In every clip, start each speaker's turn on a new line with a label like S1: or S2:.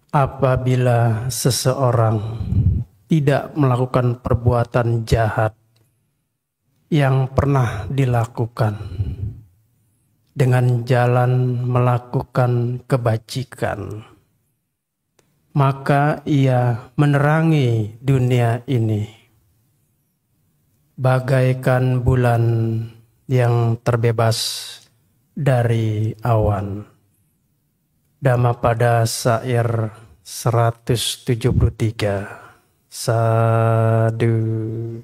S1: Apabila seseorang tidak melakukan perbuatan jahat yang pernah dilakukan dengan jalan melakukan kebajikan, maka ia menerangi dunia ini bagaikan bulan yang terbebas dari awan. Dhammapada Syair 173. Sadu,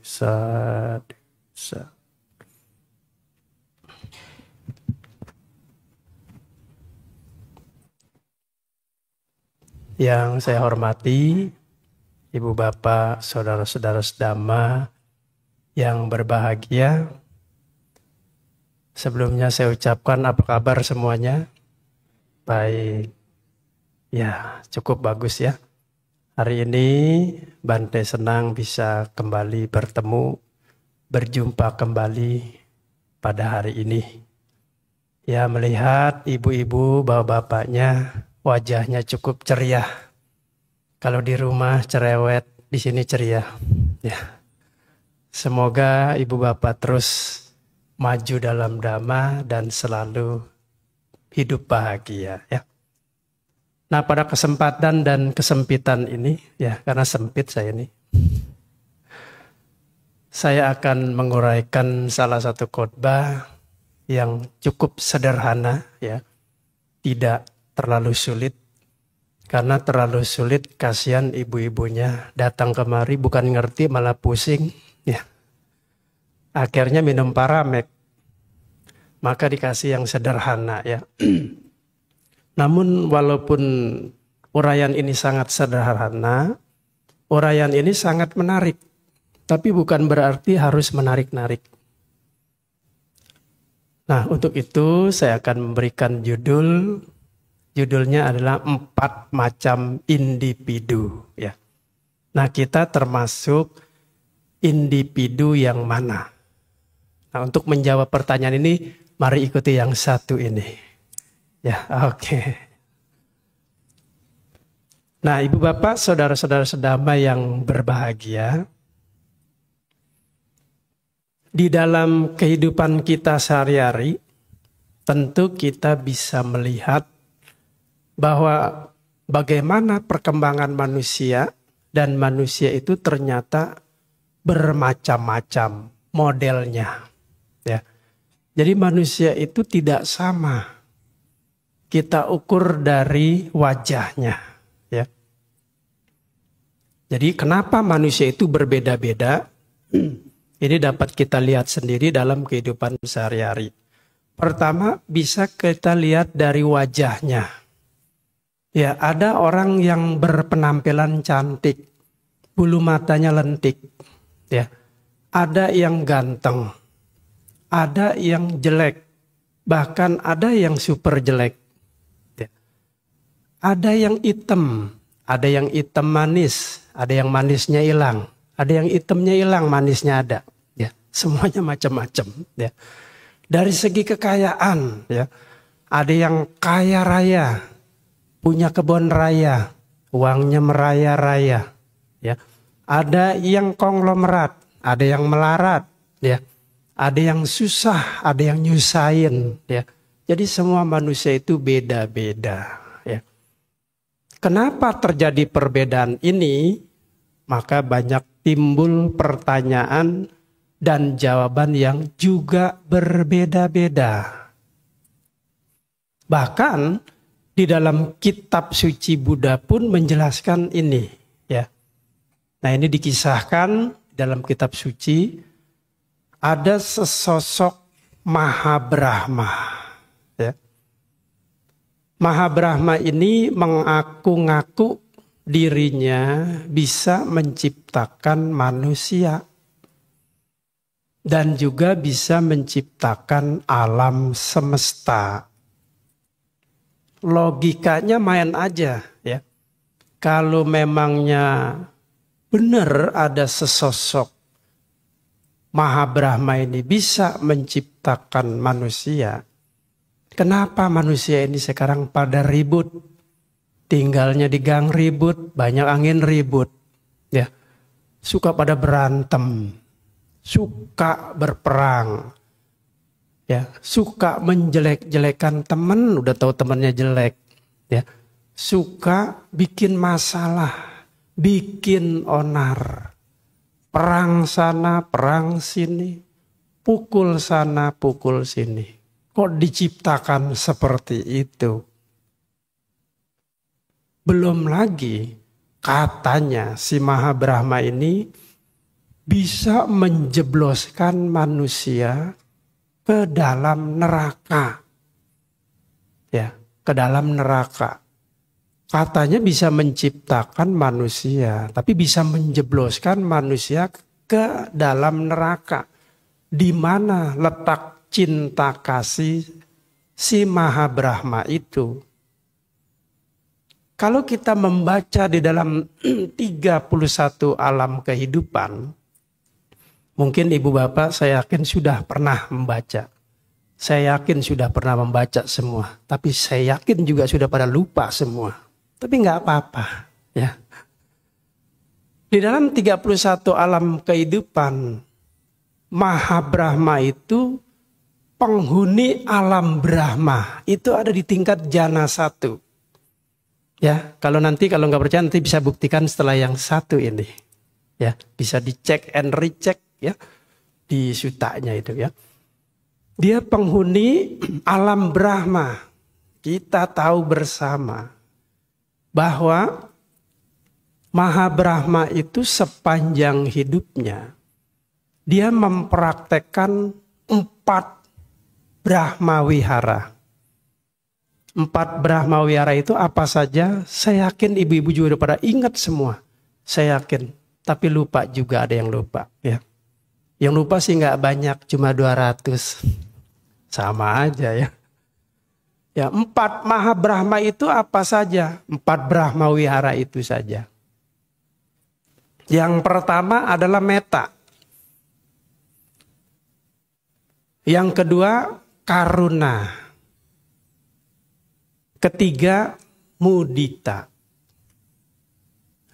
S1: sadu, sadu. Yang saya hormati Ibu Bapak, saudara-saudara sedama yang berbahagia. Sebelumnya saya ucapkan apa kabar semuanya? Baik, ya cukup bagus ya. Hari ini Bante senang bisa kembali bertemu, berjumpa kembali pada hari ini. Ya, melihat ibu-ibu, bapak-bapaknya, wajahnya cukup ceria. Kalau di rumah cerewet, di sini ceria. Ya, semoga ibu bapak terus maju dalam dhamma dan selalu hidup bahagia ya. Nah, pada kesempatan dan kesempitan ini ya, karena sempit saya ini, saya akan menguraikan salah satu khotbah yang cukup sederhana ya, tidak terlalu sulit. Karena terlalu sulit kasihan ibu-ibunya datang kemari bukan ngerti malah pusing ya. Akhirnya minum Paramek. Maka dikasih yang sederhana ya. Namun walaupun uraian ini sangat sederhana, uraian ini sangat menarik. Tapi bukan berarti harus menarik-narik. Nah, untuk itu saya akan memberikan judulnya adalah 4 macam individu ya. Nah, kita termasuk individu yang mana? Nah, untuk menjawab pertanyaan ini, mari ikuti yang satu ini. Ya, oke. Nah, ibu bapak, saudara-saudara sedama yang berbahagia, di dalam kehidupan kita sehari-hari, tentu kita bisa melihat bahwa bagaimana perkembangan manusia dan manusia itu ternyata bermacam-macam modelnya. Ya. Jadi manusia itu tidak sama. Kita ukur dari wajahnya. Ya. Jadi kenapa manusia itu berbeda-beda? Ini dapat kita lihat sendiri dalam kehidupan sehari-hari. Pertama, bisa kita lihat dari wajahnya. Ya, ada orang yang berpenampilan cantik, bulu matanya lentik. Ya. Ada yang ganteng. Ada yang jelek, bahkan ada yang super jelek. Ada yang hitam manis, ada yang manisnya hilang, ada yang hitamnya hilang, manisnya ada. Ya, semuanya macam-macam. Ya. Dari segi kekayaan, ya, ada yang kaya raya, punya kebun raya, uangnya meraya-raya. Ya. Ada yang konglomerat, ada yang melarat. Ya. Ada yang susah, ada yang nyusahin, ya. Jadi semua manusia itu beda-beda, ya. Kenapa terjadi perbedaan ini? Maka banyak timbul pertanyaan dan jawaban yang juga berbeda-beda. Bahkan di dalam kitab suci Buddha pun menjelaskan ini, ya. Nah, ini dikisahkan dalam kitab suci. Ada sesosok Mahabrahma. Ya. Mahabrahma ini mengaku-ngaku dirinya bisa menciptakan manusia. Dan juga bisa menciptakan alam semesta. Logikanya main aja ya. Kalau memangnya benar ada sesosok Mahabrahma ini bisa menciptakan manusia, kenapa manusia ini sekarang pada ribut, tinggalnya di gang ribut, banyak angin ribut, ya. Suka pada berantem, suka berperang, ya, suka menjelek-jelekan teman, udah tahu temannya jelek, ya. Suka bikin masalah, bikin onar. Perang sana, perang sini, pukul sana, pukul sini. Kok diciptakan seperti itu? Belum lagi katanya si Maha Brahma ini bisa menjebloskan manusia ke dalam neraka. Ya, ke dalam neraka. Katanya bisa menciptakan manusia, tapi bisa menjebloskan manusia ke dalam neraka. Di mana letak cinta kasih si Maha Brahma itu? Kalau kita membaca di dalam 31 alam kehidupan, mungkin ibu bapak saya yakin sudah pernah membaca. Saya yakin sudah pernah membaca semua. Tapi saya yakin juga sudah pada lupa semua. Tapi nggak apa-apa, ya. Di dalam 31 alam kehidupan, Maha Brahma itu penghuni alam Brahma. Itu ada di tingkat jana 1. Ya, kalau nggak percaya nanti bisa buktikan setelah yang 1 ini. Ya, bisa dicek and recheck ya di sutanya itu ya. Dia penghuni alam Brahma. Kita tahu bersama bahwa Maha Brahma itu sepanjang hidupnya dia mempraktekkan 4 Brahma Wihara. 4 Brahma Wihara itu apa saja? Saya yakin ibu-ibu juga udah pada ingat semua. Saya yakin, tapi lupa juga, ada yang lupa ya. Yang lupa sih nggak banyak, cuma 200. Sama aja ya. Ya, 4 Maha Brahma itu apa saja? 4 Brahma Wihara itu saja. Yang pertama adalah meta. Yang kedua karuna. Ketiga mudita.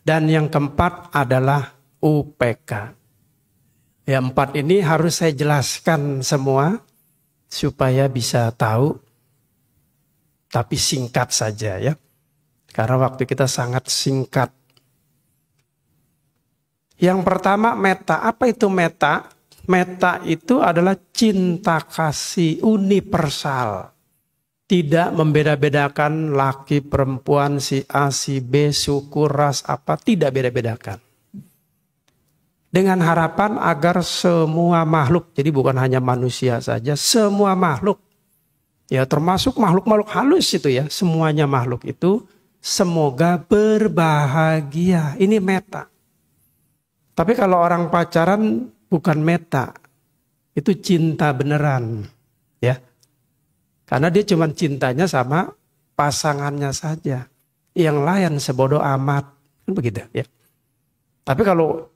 S1: Dan yang keempat adalah UPK. Ya, 4 ini harus saya jelaskan semua supaya bisa tahu. Tapi singkat saja ya. Karena waktu kita sangat singkat. Yang pertama meta. Apa itu meta? Meta itu adalah cinta kasih universal. Tidak membeda-bedakan laki perempuan, si A, si B, suku, ras, apa. Tidak beda-bedakan. Dengan harapan agar semua makhluk. Jadi bukan hanya manusia saja. Semua makhluk. Ya, termasuk makhluk-makhluk halus itu ya. Semuanya makhluk itu semoga berbahagia. Ini meta. Tapi kalau orang pacaran bukan meta. Itu cinta beneran. Ya. Karena dia cuma cintanya sama pasangannya saja. Yang lain sebodoh amat. Kan begitu ya. Tapi kalau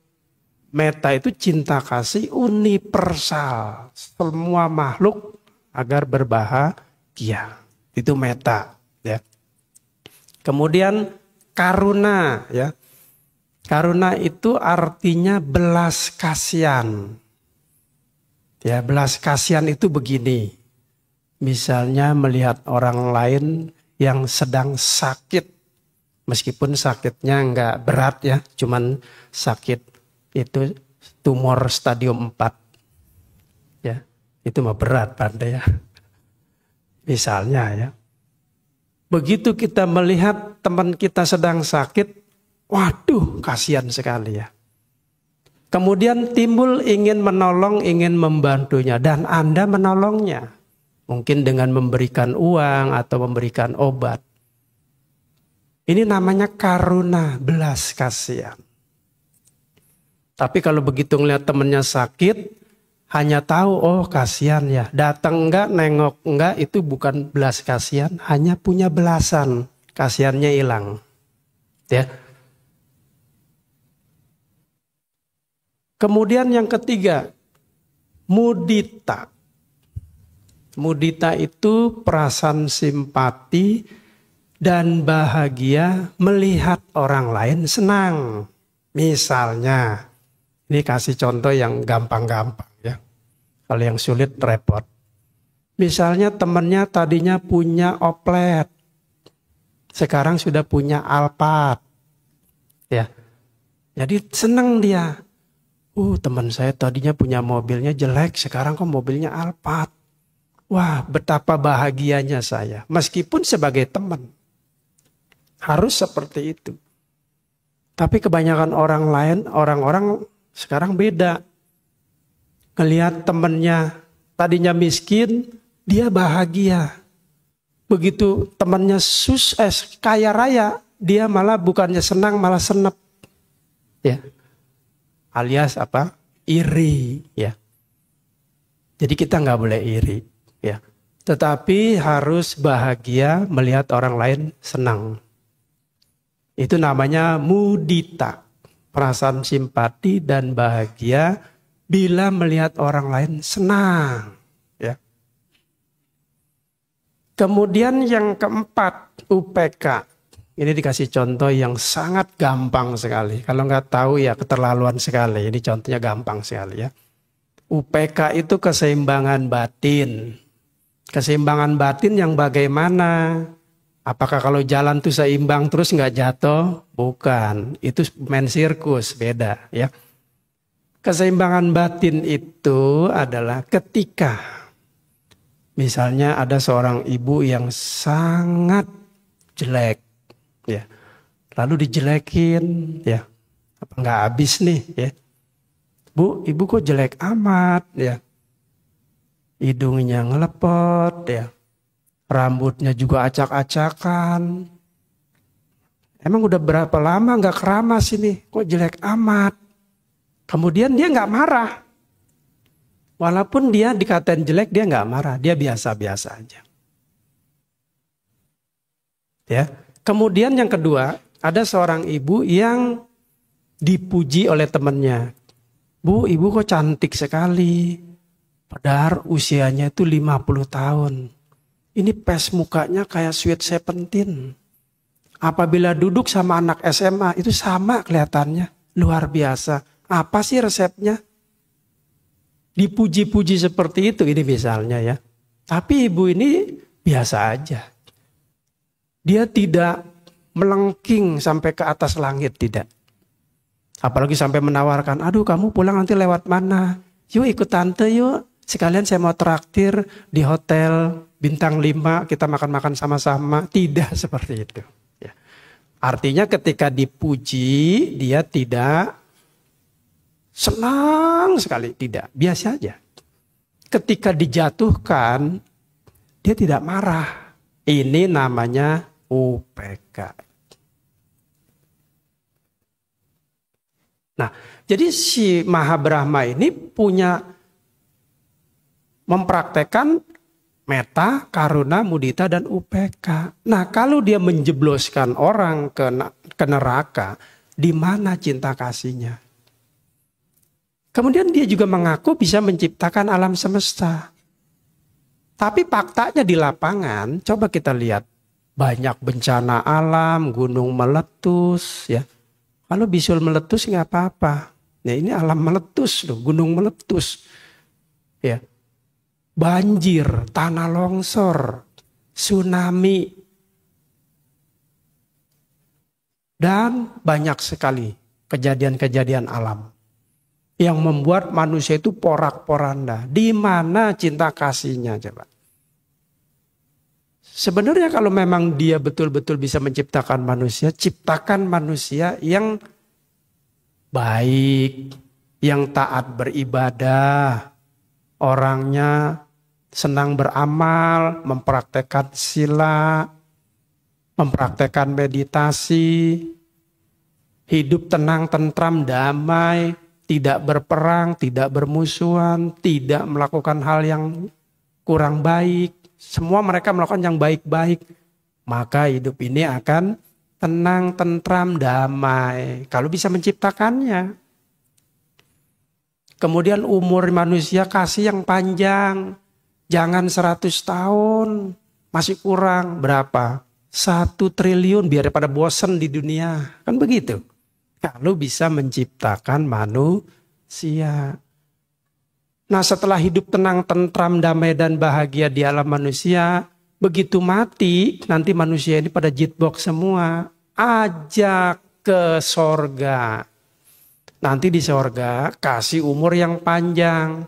S1: meta itu cinta kasih universal. Semua makhluk agar berbahagia. Itu meta ya. Kemudian karuna ya. Karuna itu artinya belas kasihan. Ya, belas kasihan itu begini. Misalnya melihat orang lain yang sedang sakit. Meskipun sakitnya enggak berat ya, cuman sakit itu tumor stadium 4. Ya. Itu mah berat pandai ya. Misalnya ya. Begitu kita melihat teman kita sedang sakit, waduh kasihan sekali ya. Kemudian timbul ingin menolong, ingin membantunya. Dan Anda menolongnya. Mungkin dengan memberikan uang atau memberikan obat. Ini namanya karuna, belas kasihan. Tapi kalau begitu ngeliat temannya sakit, hanya tahu, oh kasihan ya. Datang enggak, nengok enggak, itu bukan belas kasihan. Hanya punya belasan. Kasihannya hilang. Ya. Kemudian yang ketiga, mudita. Mudita itu perasaan simpati dan bahagia melihat orang lain senang. Misalnya, ini kasih contoh yang gampang-gampang ya. Kalau yang sulit repot. Misalnya temannya tadinya punya Oplet, sekarang sudah punya Alphard. Ya. Jadi senang dia. Teman saya tadinya punya mobilnya jelek, sekarang kok mobilnya Alphard. Wah, betapa bahagianya saya. Meskipun sebagai teman. Harus seperti itu. Tapi kebanyakan orang-orang sekarang beda. Ngelihat temannya tadinya miskin, dia bahagia. Begitu temannya kaya raya, dia malah bukannya senang, malah senep. Ya. Alias apa? Iri. Ya. Jadi kita nggak boleh iri. Ya. Tetapi harus bahagia melihat orang lain senang. Itu namanya mudita, perasaan simpati dan bahagia bila melihat orang lain senang. Ya. Kemudian yang keempat, UPK. Ini dikasih contoh yang sangat gampang sekali. Kalau nggak tahu ya keterlaluan sekali. Ini contohnya gampang sekali ya. UPK itu keseimbangan batin. Keseimbangan batin yang bagaimana? Apakah kalau jalan tuh seimbang terus nggak jatuh? Bukan, itu main sirkus, beda ya. Keseimbangan batin itu adalah ketika misalnya ada seorang ibu yang sangat jelek, ya, lalu dijelekin, ya, apa nggak habis nih, ya, Bu, ibu kok jelek amat, ya, hidungnya ngelepot, ya. Rambutnya juga acak-acakan. Emang udah berapa lama nggak keramas ini? Kok jelek amat? Kemudian dia nggak marah. Walaupun dia dikatain jelek, dia nggak marah. Dia biasa-biasa aja. Ya. Kemudian yang kedua, ada seorang ibu yang dipuji oleh temannya. Bu, ibu kok cantik sekali. Padahal usianya itu 50 tahun. Ini pes mukanya kayak Sweet 17. Apabila duduk sama anak SMA itu sama kelihatannya. Luar biasa. Apa sih resepnya? Dipuji-puji seperti itu ini misalnya ya. Tapi ibu ini biasa aja. Dia tidak melengking sampai ke atas langit, tidak. Apalagi sampai menawarkan, aduh kamu pulang nanti lewat mana? Yuk ikut tante yuk. Sekalian saya mau traktir di hotel bintang 5, kita makan-makan sama-sama. Tidak seperti itu. Ya. Artinya ketika dipuji, dia tidak senang sekali. Tidak, biasa aja. Ketika dijatuhkan, dia tidak marah. Ini namanya UPK. Nah, jadi si Mahabrahma ini punya mempraktekkan meta, karuna, mudita, dan UPK. Nah, kalau dia menjebloskan orang ke neraka, di mana cinta kasihnya? Kemudian dia juga mengaku bisa menciptakan alam semesta. Tapi faktanya di lapangan, coba kita lihat. Banyak bencana alam, gunung meletus, ya. Kalau bisul meletus nggak apa-apa. Nah, ini alam meletus loh, gunung meletus. Ya. Banjir, tanah longsor, tsunami, dan banyak sekali kejadian-kejadian alam yang membuat manusia itu porak-poranda. Di mana cinta kasihnya coba? Sebenarnya kalau memang dia betul-betul bisa menciptakan manusia, ciptakan manusia yang baik, yang taat beribadah, orangnya senang beramal, mempraktekkan sila, mempraktekkan meditasi, hidup tenang, tentram, damai, tidak berperang, tidak bermusuhan, tidak melakukan hal yang kurang baik. Semua mereka melakukan yang baik-baik. Maka hidup ini akan tenang, tentram, damai. Kalau bisa menciptakannya. Kemudian umur manusia kasih yang panjang. Jangan 100 tahun. Masih kurang. Berapa? 1 triliun biar pada bosan di dunia. Kan begitu. Kalau bisa menciptakan manusia. Nah setelah hidup tenang, tentram, damai dan bahagia di alam manusia, begitu mati nanti manusia ini pada jitbox semua. Ajak ke sorga. Nanti di sorga kasih umur yang panjang.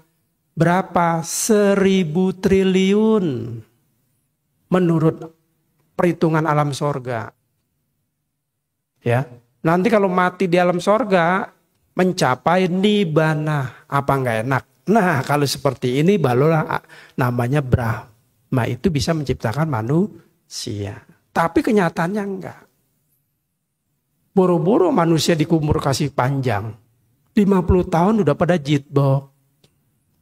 S1: Berapa? 1.000 triliun. Menurut perhitungan alam sorga. Ya. Nanti kalau mati di alam sorga mencapai nibbana. Apa enggak enak? Nah kalau seperti ini barulah namanya Brahma itu bisa menciptakan manusia. Tapi kenyataannya enggak. Boro-boro manusia dikubur kasih panjang. 50 tahun udah pada jitbok.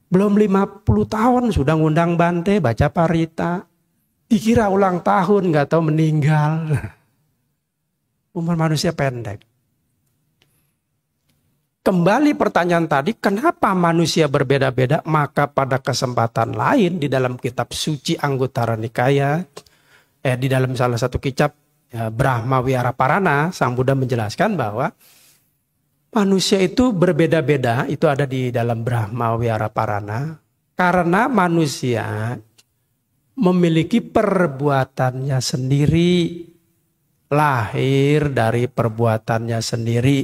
S1: Belum 50 tahun sudah ngundang Bante baca parita. Dikira ulang tahun gak tahu meninggal. Umur manusia pendek. Kembali pertanyaan tadi, kenapa manusia berbeda-beda? Maka pada kesempatan lain di dalam kitab suci Anguttara Nikaya, di dalam salah satu kitab Brahma Wihara Parana, Sang Buddha menjelaskan bahwa manusia itu berbeda-beda, itu ada di dalam Brahma Wihara Parana, karena manusia memiliki perbuatannya sendiri, lahir dari perbuatannya sendiri,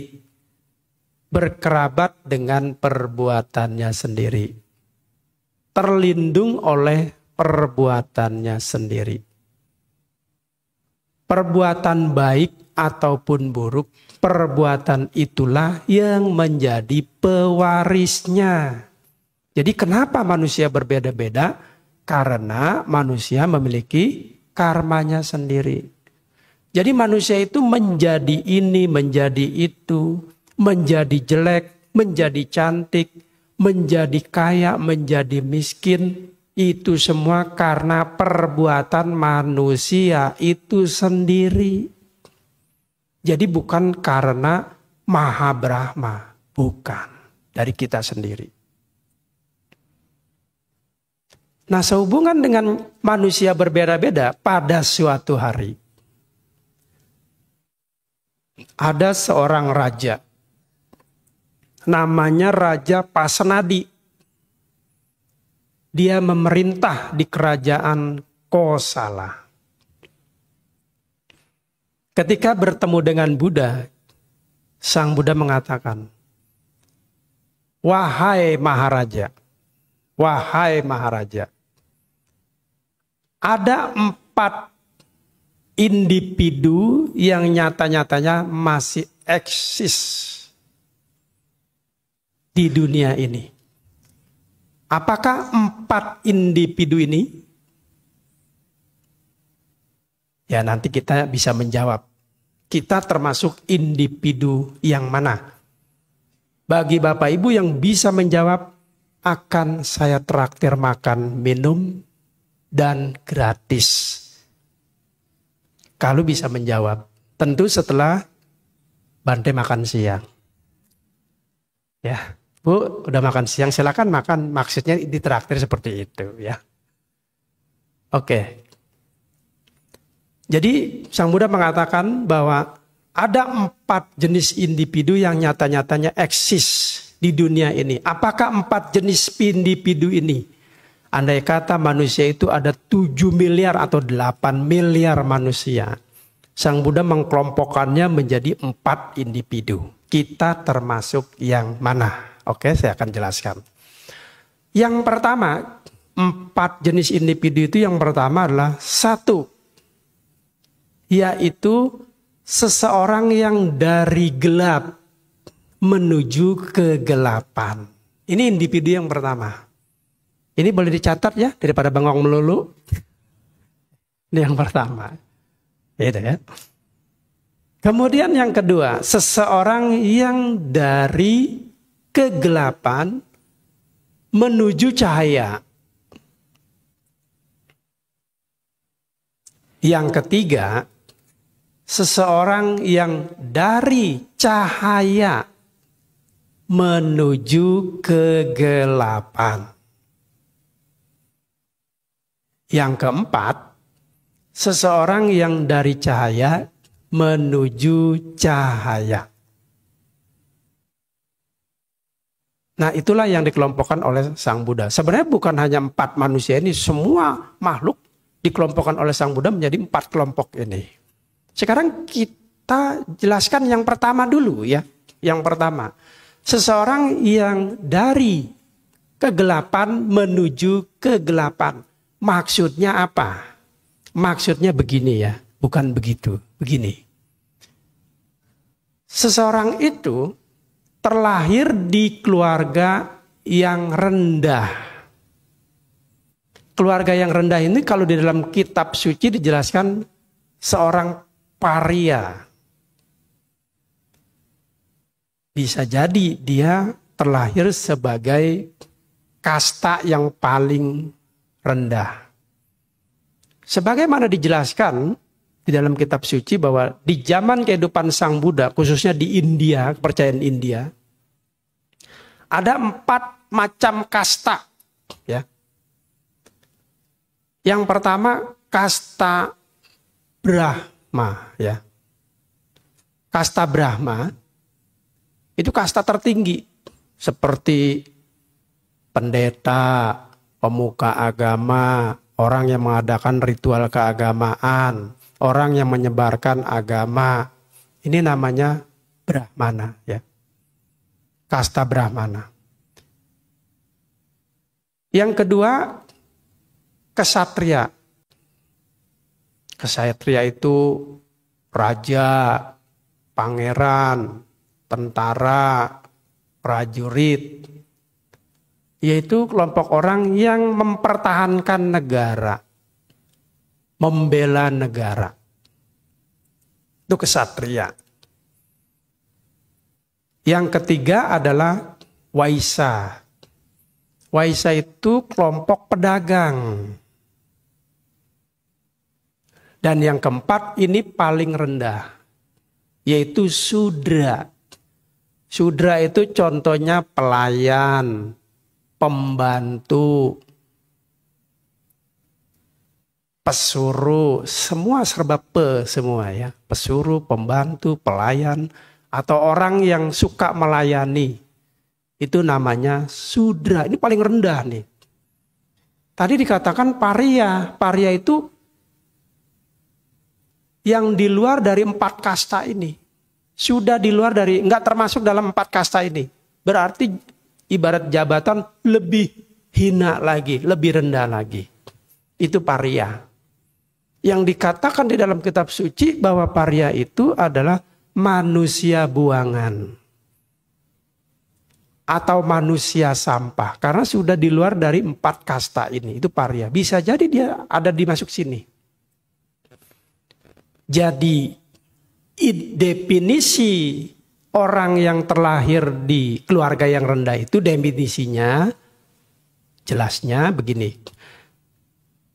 S1: berkerabat dengan perbuatannya sendiri, terlindung oleh perbuatannya sendiri. Perbuatan baik ataupun buruk, perbuatan itulah yang menjadi pewarisnya. Jadi kenapa manusia berbeda-beda? Karena manusia memiliki karmanya sendiri. Jadi manusia itu menjadi ini, menjadi itu, menjadi jelek, menjadi cantik, menjadi kaya, menjadi miskin. Itu semua karena perbuatan manusia itu sendiri. Jadi bukan karena Maha Brahma, bukan dari kita sendiri. Nah, sehubungan dengan manusia berbeda-beda, pada suatu hari ada seorang raja, namanya Raja Pasenadi. Dia memerintah di kerajaan Kosala. Ketika bertemu dengan Buddha, Sang Buddha mengatakan, "Wahai Maharaja, wahai Maharaja, ada 4 individu yang nyata-nyatanya masih eksis di dunia ini. Apakah 4 individu ini?" Ya nanti kita bisa menjawab. Kita termasuk individu yang mana? Bagi Bapak Ibu yang bisa menjawab, akan saya traktir makan, minum, dan gratis. Kalau bisa menjawab. Tentu setelah Bante makan siang. Ya. Bu, udah makan siang, silakan makan. Maksudnya ditraktir seperti itu ya. Oke. Jadi Sang Buddha mengatakan bahwa ada 4 jenis individu yang nyata-nyatanya eksis di dunia ini. Apakah 4 jenis individu ini? Andai kata manusia itu ada 7 miliar atau 8 miliar manusia. Sang Buddha mengkelompokkannya menjadi 4 individu. Kita termasuk yang mana? Oke, saya akan jelaskan. Yang pertama, 4 jenis individu itu yang pertama adalah 1, yaitu seseorang yang dari gelap menuju kegelapan. Ini individu yang pertama. Ini boleh dicatat ya, daripada bengong melulu. Ini yang pertama. Gitu ya. Kemudian yang kedua, seseorang yang dari kegelapan menuju cahaya. Yang ketiga, seseorang yang dari cahaya menuju kegelapan. Yang keempat, Seseorang yang dari cahaya menuju cahaya. Nah, itulah yang dikelompokkan oleh Sang Buddha. Sebenarnya bukan hanya 4 manusia ini, semua makhluk dikelompokkan oleh Sang Buddha menjadi 4 kelompok ini. Sekarang kita jelaskan yang pertama dulu ya. Yang pertama, seseorang yang dari kegelapan menuju kegelapan. Maksudnya apa? Maksudnya begini ya, bukan begitu, begini. Seseorang itu terlahir di keluarga yang rendah. Keluarga yang rendah ini kalau di dalam kitab suci dijelaskan seorang paria. Bisa jadi dia terlahir sebagai kasta yang paling rendah. Sebagaimana dijelaskan di dalam kitab suci bahwa di zaman kehidupan Sang Buddha, khususnya di India, kepercayaan India, ada 4 macam kasta. Ya. Yang pertama kasta Brahma. Ya. Kasta Brahma itu kasta tertinggi, seperti pendeta, pemuka agama, orang yang mengadakan ritual keagamaan, orang yang menyebarkan agama. Ini namanya Brahmana ya. Kasta Brahmana. Yang kedua, kesatria. Kesatria itu raja, pangeran, tentara, prajurit. Yaitu kelompok orang yang mempertahankan negara, membela negara. Itu kesatria. Yang ketiga adalah waisa. Waisa itu kelompok pedagang. Dan yang keempat ini paling rendah, yaitu sudra. Sudra itu contohnya pelayan, pembantu, pesuruh, semua serba semua ya. Pesuruh, pembantu, pelayan, atau orang yang suka melayani. Itu namanya sudra. Ini paling rendah nih. Tadi dikatakan paria. Paria itu yang di luar dari 4 kasta ini. Sudah di luar dari, enggak termasuk dalam 4 kasta ini. Berarti ibarat jabatan lebih hina lagi, lebih rendah lagi. Itu paria. Yang dikatakan di dalam kitab suci bahwa paria itu adalah manusia buangan. Atau manusia sampah. Karena sudah di luar dari 4 kasta ini. Itu paria. Bisa jadi dia ada di masuk sini. Jadi definisi orang yang terlahir di keluarga yang rendah itu definisinya jelasnya begini.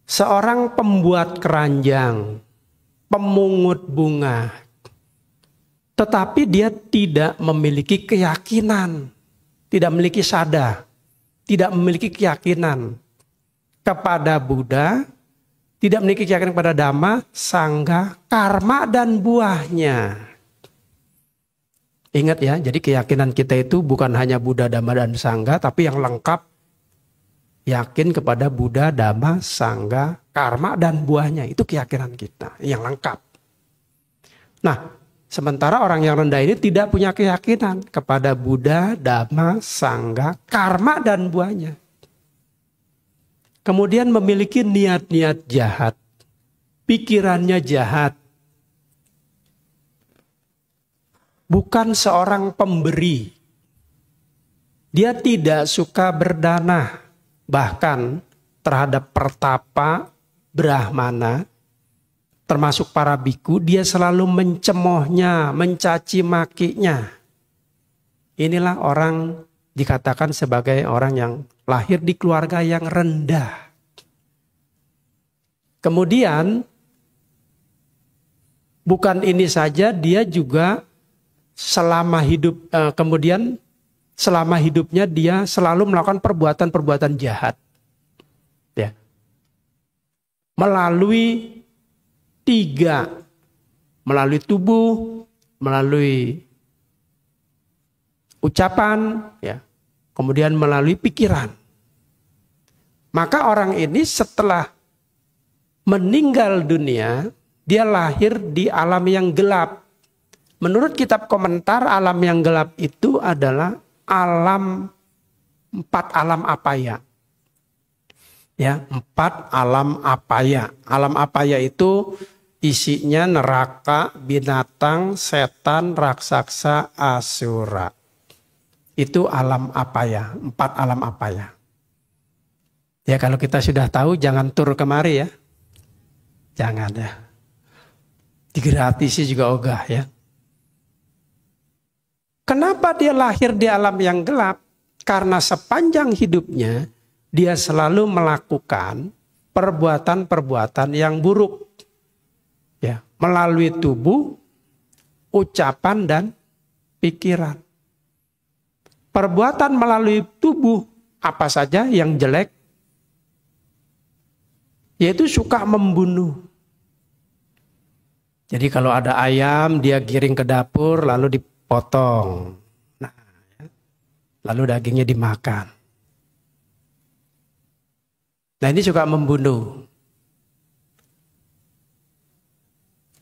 S1: Seorang pembuat keranjang, pemungut bunga, tetapi dia tidak memiliki keyakinan, tidak memiliki sadar, tidak memiliki keyakinan kepada Buddha, tidak memiliki keyakinan kepada Dhamma, Sangha, karma dan buahnya. Ingat ya, jadi keyakinan kita itu bukan hanya Buddha, Dhamma dan Sangha, tapi yang lengkap yakin kepada Buddha, Dhamma, Sangha, karma dan buahnya. Itu keyakinan kita yang lengkap. Nah, sementara orang yang rendah ini tidak punya keyakinan kepada Buddha, Dhamma, Sangha, karma dan buahnya. Kemudian memiliki niat-niat jahat, pikirannya jahat. Bukan seorang pemberi. Dia tidak suka berdanah. Bahkan terhadap pertapa, brahmana, termasuk para biku, dia selalu mencemoohnya, mencaci makinya. Inilah orang dikatakan sebagai orang yang lahir di keluarga yang rendah. Kemudian, bukan ini saja, dia juga selama hidupnya dia selalu melakukan perbuatan-perbuatan jahat. Ya. Melalui 3 melalui tubuh, melalui ucapan, ya, kemudian melalui pikiran. Maka orang ini setelah meninggal dunia, dia lahir di alam yang gelap. Menurut kitab komentar, alam yang gelap itu adalah 4 alam apaya. Ya, 4 alam apaya. Alam apaya itu isinya neraka, binatang, setan, raksasa, asura. Itu alam apaya, 4 alam apaya. Ya, kalau kita sudah tahu jangan tur kemari ya. Jangan ya. Digratisi juga ogah ya. Kenapa dia lahir di alam yang gelap? Karena sepanjang hidupnya dia selalu melakukan perbuatan-perbuatan yang buruk. Ya, melalui tubuh, ucapan dan pikiran. Perbuatan melalui tubuh apa saja yang jelek, yaitu suka membunuh. Jadi kalau ada ayam dia giring ke dapur lalu dipotong. Nah, lalu dagingnya dimakan. Nah, ini suka membunuh.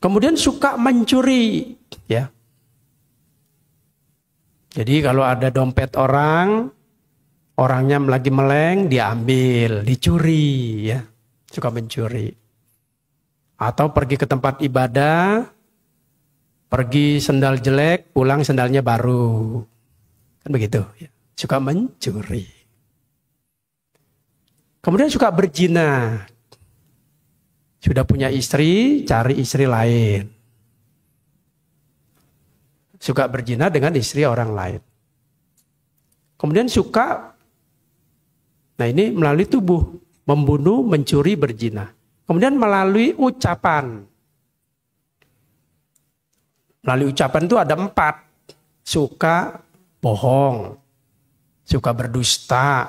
S1: Kemudian suka mencuri, ya. Jadi kalau ada dompet orangnya lagi meleng, diambil, dicuri, ya, suka mencuri. Atau pergi ke tempat ibadah, pergi sendal jelek, pulang sendalnya baru, kan begitu, ya. Suka mencuri. Kemudian suka berzina, sudah punya istri, cari istri lain. Suka berzina dengan istri orang lain. Kemudian suka, nah ini melalui tubuh, membunuh, mencuri, berzina. Kemudian melalui ucapan. Melalui ucapan itu ada 4. Suka bohong, suka berdusta,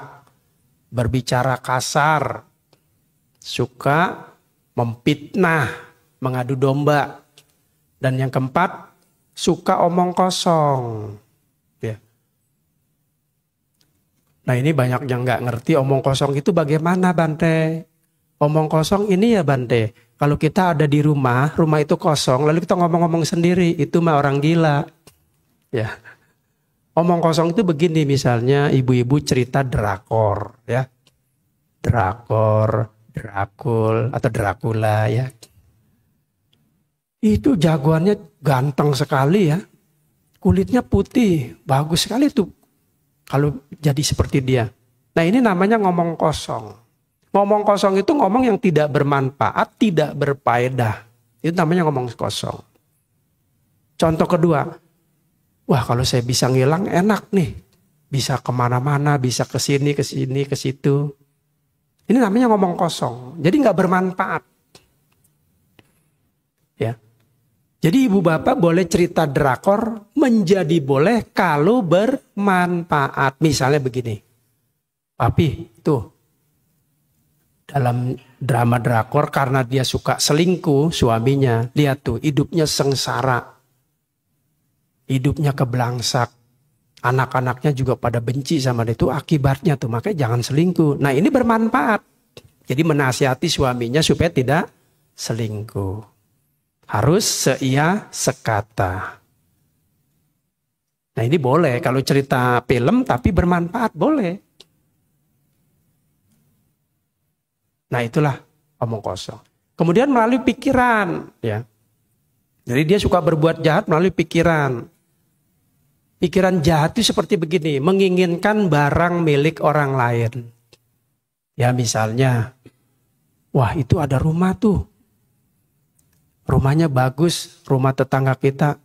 S1: berbicara kasar, suka memfitnah, mengadu domba. Dan yang keempat, suka omong kosong. Ya. Nah, ini banyak yang nggak ngerti omong kosong itu bagaimana, Bante. Omong kosong ini ya, Bante. Kalau kita ada di rumah itu kosong, lalu kita ngomong-ngomong sendiri, itu mah orang gila. Ya. Omong kosong itu begini, misalnya ibu-ibu cerita drakor, ya. Drakor, Drakul atau Dracula, ya. Itu jagoannya ganteng sekali ya. Kulitnya putih, bagus sekali tuh kalau jadi seperti dia. Nah, ini namanya ngomong kosong. Ngomong kosong itu ngomong yang tidak bermanfaat, tidak berfaedah. Itu namanya ngomong kosong. Contoh kedua, wah kalau saya bisa ngilang enak nih. Bisa kemana-mana, bisa ke sini, ke situ. Ini namanya ngomong kosong. Jadi nggak bermanfaat. Ya. Jadi ibu bapak boleh cerita drakor menjadi boleh kalau bermanfaat. Misalnya begini. Papi tuh dalam drama drakor karena dia suka selingkuh suaminya. Lihat tuh hidupnya sengsara. Hidupnya keblangsak. Anak-anaknya juga pada benci sama dia. Itu akibatnya tuh. Makanya jangan selingkuh. Nah, ini bermanfaat. Jadi menasihati suaminya supaya tidak selingkuh. Harus seia sekata. Nah, ini boleh kalau cerita film tapi bermanfaat, boleh. Nah, itulah omong kosong. Kemudian melalui pikiran, ya. Jadi dia suka berbuat jahat melalui pikiran. Pikiran jahat itu seperti begini, menginginkan barang milik orang lain. Ya, misalnya, wah itu ada rumah tuh. Rumahnya bagus, rumah tetangga kita.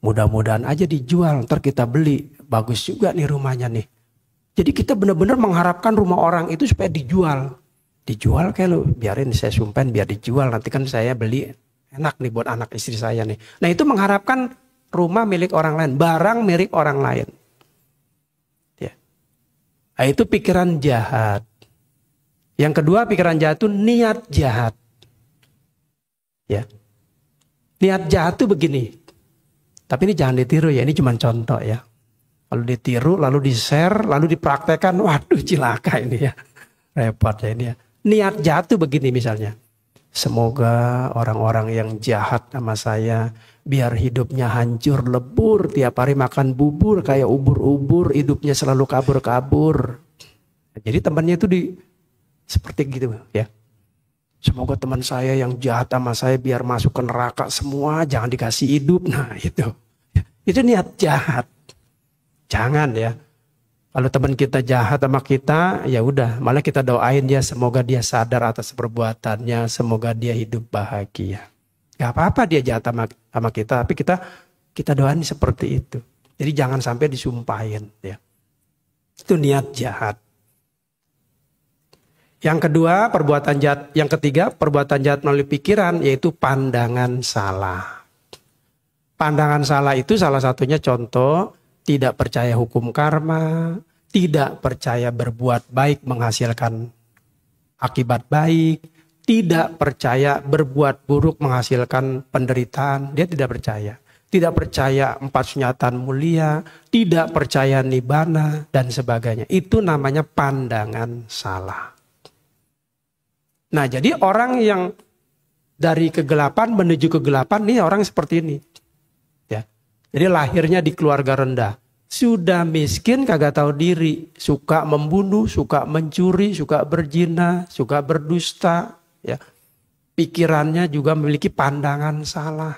S1: Mudah-mudahan aja dijual, ntar kita beli. Bagus juga nih rumahnya nih. Jadi kita benar-benar mengharapkan rumah orang itu supaya dijual. Dijual kayak lu, biarin saya sumpahin biar dijual. Nanti kan saya beli, enak nih buat anak istri saya nih. Nah, itu mengharapkan rumah milik orang lain, barang milik orang lain. Ya. Nah, itu pikiran jahat. Yang kedua pikiran jahat itu niat jahat. Ya. Niat jahat tuh begini. Tapi ini jangan ditiru ya, ini cuma contoh ya. Kalau ditiru, lalu di-share, lalu dipraktekkan, waduh cilaka ini ya. Repot ya ini ya. Niat jahat tuh begini misalnya. Semoga orang-orang yang jahat sama saya, biar hidupnya hancur lebur, tiap hari makan bubur kayak ubur-ubur, hidupnya selalu kabur-kabur. Jadi temannya itu seperti gitu ya. Semoga teman saya yang jahat sama saya biar masuk ke neraka semua, jangan dikasih hidup. Nah itu niat jahat. Jangan ya. Kalau teman kita jahat sama kita, ya udah, malah kita doain dia semoga dia sadar atas perbuatannya, semoga dia hidup bahagia. Gak apa-apa dia jahat sama kita, tapi kita doain seperti itu. Jadi jangan sampai disumpahin ya. Itu niat jahat. Yang kedua, perbuatan jahat. Yang ketiga, perbuatan jahat melalui pikiran, yaitu pandangan salah. Pandangan salah itu salah satunya contoh, tidak percaya hukum karma, tidak percaya berbuat baik menghasilkan akibat baik, tidak percaya berbuat buruk menghasilkan penderitaan, dia tidak percaya. Tidak percaya 4 sunyatan mulia, tidak percaya nibbana, dan sebagainya. Itu namanya pandangan salah. Nah, jadi orang yang dari kegelapan menuju kegelapan, nih orang seperti ini. Ya. Jadi lahirnya di keluarga rendah. Sudah miskin, kagak tahu diri. Suka membunuh, suka mencuri, suka berzina, suka berdusta. Ya. Pikirannya juga memiliki pandangan salah.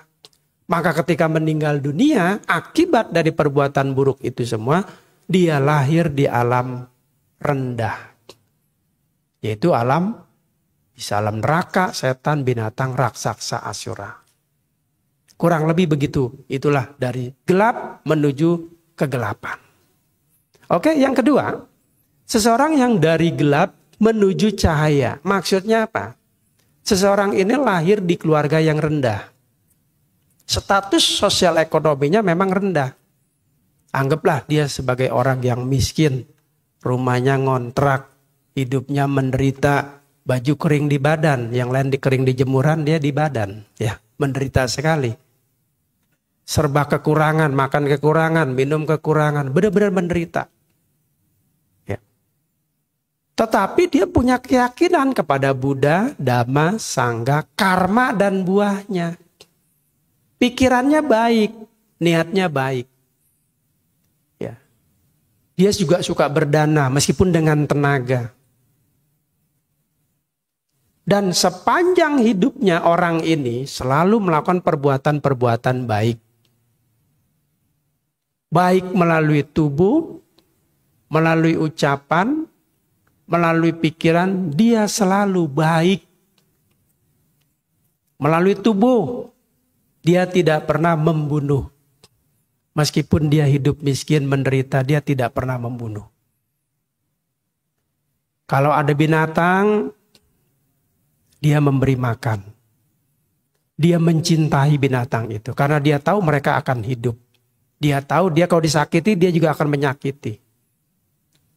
S1: Maka ketika meninggal dunia, akibat dari perbuatan buruk itu semua, dia lahir di alam rendah. Yaitu bisa alam neraka, setan, binatang, raksasa, asyura. Kurang lebih begitu. Itulah dari gelap menuju kegelapan. Oke, yang kedua. Seseorang yang dari gelap menuju cahaya. Maksudnya apa? Seseorang ini lahir di keluarga yang rendah. Status sosial ekonominya memang rendah. Anggaplah dia sebagai orang yang miskin. Rumahnya ngontrak. Hidupnya menderita. Baju kering di badan, yang lain kering di jemuran, dia di badan. Ya, menderita sekali. Serba kekurangan, makan kekurangan, minum kekurangan, benar-benar menderita. Ya. Tetapi dia punya keyakinan kepada Buddha, Dhamma, Sangha, karma dan buahnya. Pikirannya baik, niatnya baik. Ya. Dia juga suka berdana meskipun dengan tenaga. Dan sepanjang hidupnya orang ini selalu melakukan perbuatan-perbuatan baik. Baik melalui tubuh, melalui ucapan, melalui pikiran, dia selalu baik. Melalui tubuh, dia tidak pernah membunuh. Meskipun dia hidup miskin, menderita, dia tidak pernah membunuh. Kalau ada binatang, dia memberi makan. Dia mencintai binatang itu. Karena dia tahu mereka akan hidup. Dia tahu dia kalau disakiti dia juga akan menyakiti.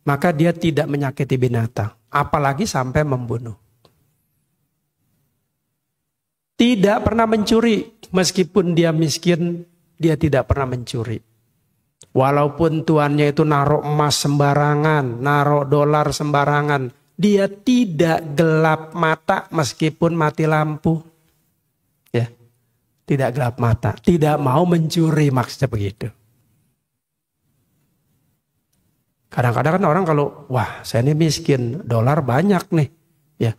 S1: Maka dia tidak menyakiti binatang. Apalagi sampai membunuh. Tidak pernah mencuri. Meskipun dia miskin, dia tidak pernah mencuri. Walaupun tuannya itu naruh emas sembarangan, naruh dolar sembarangan. Dia tidak gelap mata meskipun mati lampu. Ya. Tidak gelap mata. Tidak mau mencuri, maksudnya begitu. Kadang-kadang kan orang kalau, wah saya ini miskin, dolar banyak nih. Ya.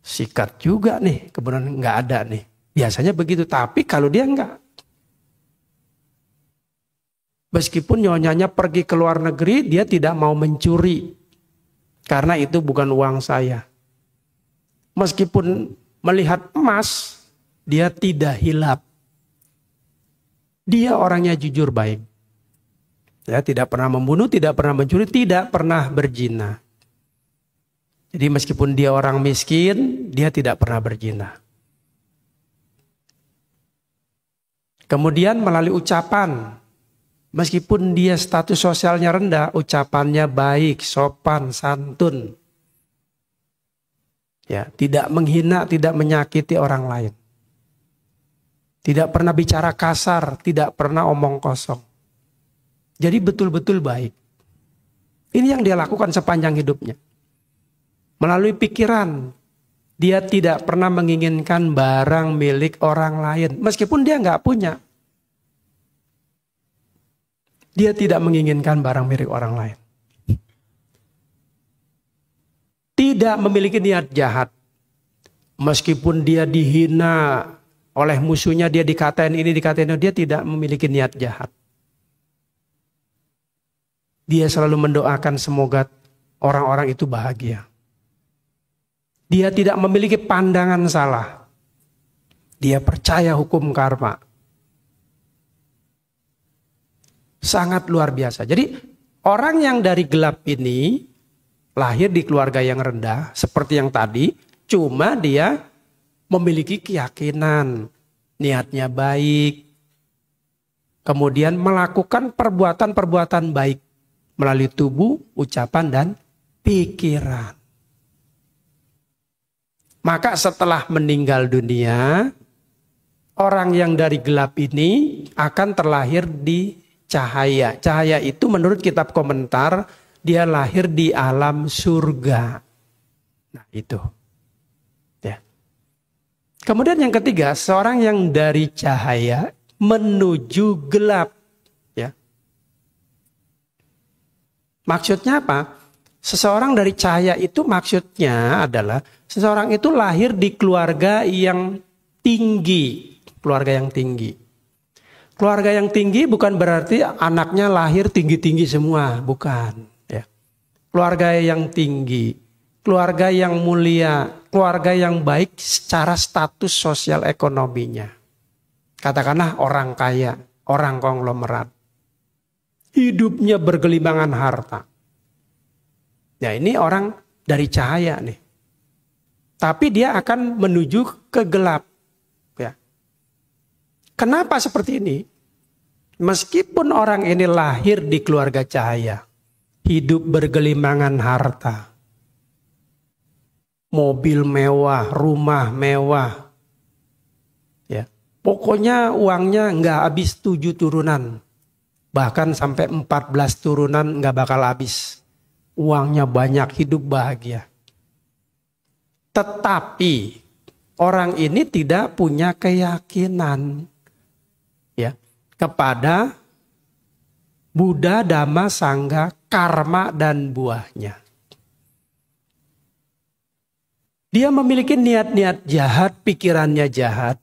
S1: Sikat juga nih, kemudian nggak ada nih. Biasanya begitu, tapi kalau dia enggak. Meskipun nyonyanya pergi ke luar negeri, dia tidak mau mencuri. Karena itu bukan uang saya. Meskipun melihat emas, dia tidak hilap. Dia orangnya jujur baik. Ya, tidak pernah membunuh, tidak pernah mencuri, tidak pernah berzina. Jadi meskipun dia orang miskin, dia tidak pernah berzina. Kemudian melalui ucapan. Meskipun dia status sosialnya rendah, ucapannya baik, sopan, santun. Ya, tidak menghina, tidak menyakiti orang lain. Tidak pernah bicara kasar, tidak pernah omong kosong. Jadi betul-betul baik. Ini yang dia lakukan sepanjang hidupnya. Melalui pikiran, dia tidak pernah menginginkan barang milik orang lain. Meskipun dia nggak punya. Dia tidak menginginkan barang milik orang lain. Tidak memiliki niat jahat. Meskipun dia dihina oleh musuhnya, dia dikatain ini, dikatain itu, dia tidak memiliki niat jahat. Dia selalu mendoakan semoga orang-orang itu bahagia. Dia tidak memiliki pandangan salah. Dia percaya hukum karma. Sangat luar biasa. Jadi orang yang dari gelap ini lahir di keluarga yang rendah seperti yang tadi, cuma dia memiliki keyakinan, niatnya baik, kemudian melakukan perbuatan-perbuatan baik melalui tubuh, ucapan, dan pikiran. Maka setelah meninggal dunia, orang yang dari gelap ini akan terlahir di cahaya. Cahaya itu menurut kitab komentar, dia lahir di alam surga. Nah itu. Kemudian yang ketiga, seorang yang dari cahaya menuju gelap. Ya. Maksudnya apa? Seseorang dari cahaya itu maksudnya adalah seseorang itu lahir di keluarga yang tinggi. Keluarga yang tinggi. Keluarga yang tinggi bukan berarti anaknya lahir tinggi-tinggi semua. Bukan. Ya. Keluarga yang tinggi. Keluarga yang mulia, keluarga yang baik secara status sosial ekonominya. Katakanlah orang kaya, orang konglomerat. Hidupnya bergelimbangan harta. Ya ini orang dari cahaya nih. Tapi dia akan menuju ke gelap. Ya. Kenapa seperti ini? Meskipun orang ini lahir di keluarga cahaya, hidup bergelimbangan harta. Mobil mewah, rumah mewah. Ya. Pokoknya uangnya nggak habis 7 turunan. Bahkan sampai 14 turunan nggak bakal habis. Uangnya banyak, hidup bahagia. Tetapi orang ini tidak punya keyakinan ya kepada Buddha, Dhamma, Sangha, karma dan buahnya. Dia memiliki niat-niat jahat, pikirannya jahat.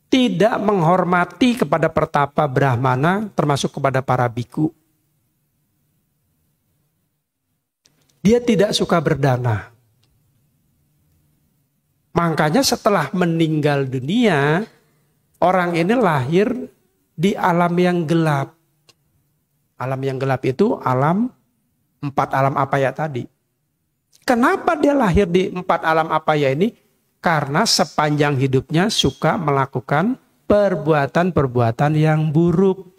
S1: Tidak menghormati kepada pertapa Brahmana, termasuk kepada para biku. Dia tidak suka berdana. Makanya setelah meninggal dunia, orang ini lahir di alam yang gelap. Alam yang gelap itu alam 4 alam apaya tadi. Kenapa dia lahir di 4 alam apaya ini? Karena sepanjang hidupnya suka melakukan perbuatan-perbuatan yang buruk.